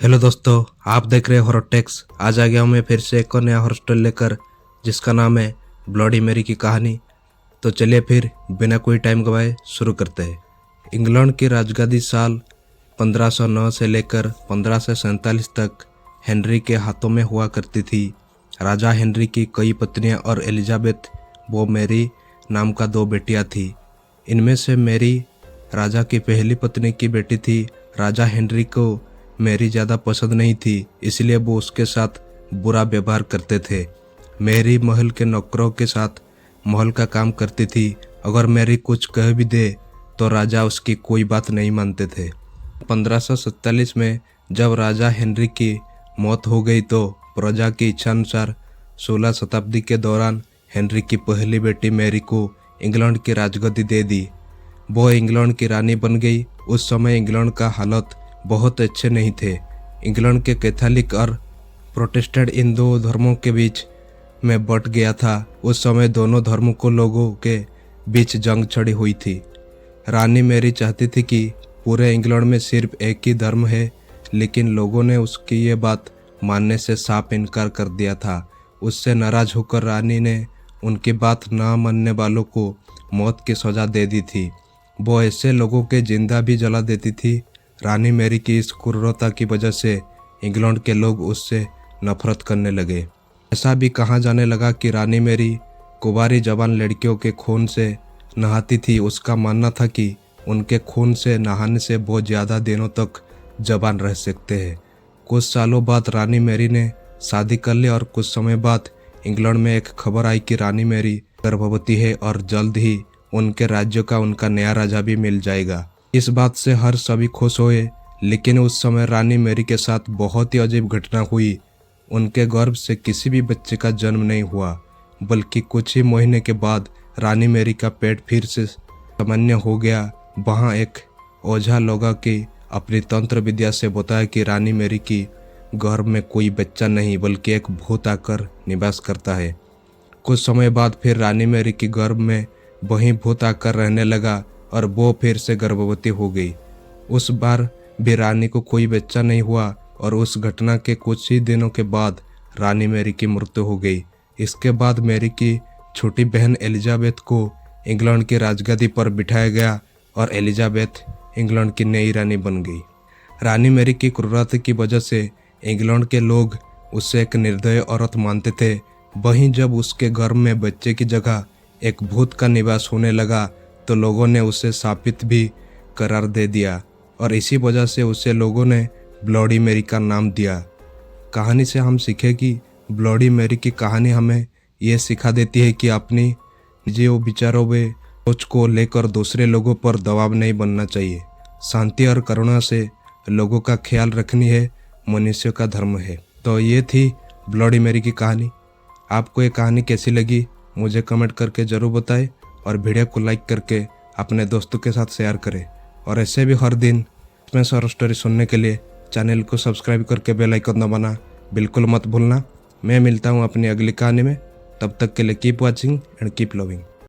Hello दोस्तों, आप देख रहे हैं हॉरर टेक्स। आज आ गया हूँ मैं फिर से एक और नया हॉरर स्टोरी लेकर, जिसका नाम है ब्लडी मेरी की कहानी। तो चलिए फिर बिना कोई टाइम गवाए शुरू करते हैं। इंग्लैंड की राजगादी साल 1509 से लेकर 1547 तक हेनरी के हाथों में हुआ करती थी। राजा हेनरी की कई पत्नियां और एलिजाबेथ वो मेरी नाम का 2 बेटियां थी। इनमें से मेरी राजा की पहली पत्नी की बेटी थी। राजा हेनरी को मेरी ज़्यादा पसंद नहीं थी, इसलिए वो उसके साथ बुरा व्यवहार करते थे। मेरी महल के नौकरों के साथ महल का काम करती थी। अगर मेरी कुछ कह भी दे तो राजा उसकी कोई बात नहीं मानते थे। 1547 में जब राजा हेनरी की मौत हो गई तो प्रजा की इच्छानुसार 16 शताब्दी के दौरान हेनरी की पहली बेटी मेरी को इंग्लैंड की राजगद्दी दे दी। वो इंग्लैंड की रानी बन गई। उस समय इंग्लैंड का हालत बहुत अच्छे नहीं थे। इंग्लैंड के कैथोलिक और प्रोटेस्टेंट इन 2 धर्मों के बीच में बट गया था। उस समय दोनों धर्मों को लोगों के बीच जंग छिड़ी हुई थी। रानी मेरी चाहती थी कि पूरे इंग्लैंड में सिर्फ एक ही धर्म है, लेकिन लोगों ने उसकी ये बात मानने से साफ इनकार कर दिया था। उससे नाराज होकर रानी ने उनकी बात ना मानने वालों को मौत की सजा दे दी थी। वो ऐसे लोगों के जिंदा भी जला देती थी। रानी मेरी की इस क्रूरता की वजह से इंग्लैंड के लोग उससे नफरत करने लगे। ऐसा भी कहा जाने लगा कि रानी मेरी कुंवारी जवान लड़कियों के खून से नहाती थी। उसका मानना था कि उनके खून से नहाने से बहुत ज़्यादा दिनों तक जवान रह सकते हैं। कुछ सालों बाद रानी मेरी ने शादी कर ली और कुछ समय बाद इंग्लैंड में एक खबर आई कि रानी मेरी गर्भवती है और जल्द ही उनके राज्य का उनका नया राजा भी मिल जाएगा। इस बात से हर सभी खुश हुए, लेकिन उस समय रानी मेरी के साथ बहुत ही अजीब घटना हुई। उनके गर्भ से किसी भी बच्चे का जन्म नहीं हुआ, बल्कि कुछ ही महीने के बाद रानी मेरी का पेट फिर से सामान्य हो गया। वहाँ एक ओझा लोगा की अपनी तंत्र विद्या से बताया कि रानी मेरी की गर्भ में कोई बच्चा नहीं बल्कि एक भूत आकर निवास करता है। कुछ समय बाद फिर रानी मेरी की गर्भ में वही भूत आकर रहने लगा और वो फिर से गर्भवती हो गई। उस बार भी रानी को कोई बच्चा नहीं हुआ और उस घटना के कुछ ही दिनों के बाद रानी मेरी की मृत्यु हो गई। इसके बाद मेरी की छोटी बहन एलिजाबेथ को इंग्लैंड की राजगद्दी पर बिठाया गया और एलिजाबेथ इंग्लैंड की नई रानी बन गई। रानी मेरी की क्रूरता की वजह से इंग्लैंड के लोग उसे एक निर्दयी औरत मानते थे। वहीं जब उसके गर्भ में बच्चे की जगह एक भूत का निवास होने लगा तो लोगों ने उसे शापित भी करार दे दिया और इसी वजह से उसे लोगों ने ब्लडी मेरी का नाम दिया। कहानी से हम सीखे कि ब्लडी मेरी की कहानी हमें यह सिखा देती है कि अपनी निजी विचारों व सोच को लेकर दूसरे लोगों पर दबाव नहीं बनना चाहिए। शांति और करुणा से लोगों का ख्याल रखनी है मनुष्य का धर्म है। तो ये थी ब्लडी मेरी की कहानी। आपको ये कहानी कैसी लगी मुझे कमेंट करके ज़रूर बताएं और वीडियो को लाइक करके अपने दोस्तों के साथ शेयर करें। और ऐसे भी हर दिन इसमें हॉरर स्टोरी सुनने के लिए चैनल को सब्सक्राइब करके बेल आइकन दबाना बिल्कुल मत भूलना। मैं मिलता हूँ अपनी अगली कहानी में। तब तक के लिए keep watching and keep loving.